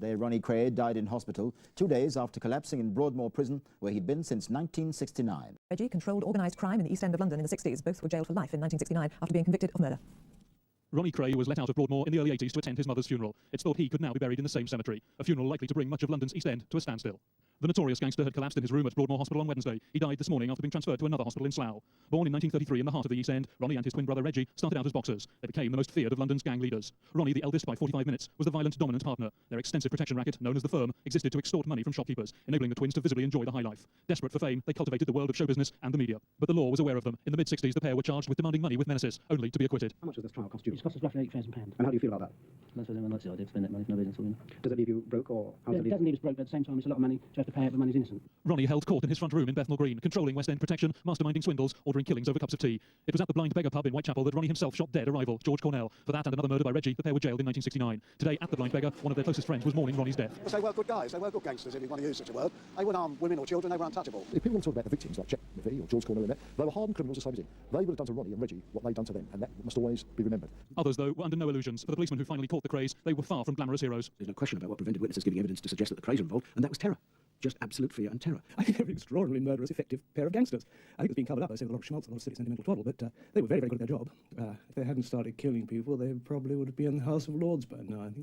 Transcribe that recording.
Yesterday, Ronnie Craig died in hospital 2 days after collapsing in Broadmoor Prison, where he'd been since 1969. Reggie controlled organised crime in the East End of London in the 60s. Both were jailed for life in 1969 after being convicted of murder. Ronnie Craig was let out of Broadmoor in the early 80s to attend his mother's funeral. It's thought he could now be buried in the same cemetery, a funeral likely to bring much of London's East End to a standstill. The notorious gangster had collapsed in his room at Broadmoor Hospital on Wednesday. He died this morning after being transferred to another hospital in Slough. Born in 1933 in the heart of the East End, Ronnie and his twin brother Reggie started out as boxers. They became the most feared of London's gang leaders. Ronnie, the eldest by 45 minutes, was the violent, dominant partner. Their extensive protection racket, known as the Firm, existed to extort money from shopkeepers, enabling the twins to visibly enjoy the high life. Desperate for fame, they cultivated the world of show business and the media. But the law was aware of them. In the mid-60s, the pair were charged with demanding money with menaces, only to be acquitted. How much does this trial cost you? It's cost us roughly £8,000. And how do you feel about that? That's what everyone likes it. I did spend that money for no reason at all. Does it leave you broke, or how It doesn't leave us broke, but at the same time, it's a lot of money to have to pay out, but money's innocent. Ronnie held court in his front room in Bethnal Green, controlling West End protection, masterminding swindles, ordering killings over cups of tea. It was at the Blind Beggar pub in Whitechapel that Ronnie himself shot dead a rival, George Cornell. For that and another murder by Reggie, the pair were jailed in 1969. Today, at the Blind Beggar, one of their closest friends was mourning Ronnie's death. They were good guys, they were good gangsters, if you want to use such a word. They wouldn't harm women or children, they were untouchable. If people want to talk about the victims like Chet McVie or George Cornell in there, they were hardened criminals the same as him. They would have done to Ronnie and Reggie what they'd done to them, and that must always be remembered. Others, though, were under no illusions. For the policemen who finally caught the Crays, they were far from glamorous heroes. There's no question about what prevented witnesses giving evidence to suggest that the Crays were involved, and that was terror. Just absolute fear and terror. I think they're an extraordinarily murderous, effective pair of gangsters. I think it's been covered up. I say a lot of schmaltz, a lot of silly sentimental twaddle, but they were very, very good at their job. If they hadn't started killing people, they probably would have been in the House of Lords by now, I think.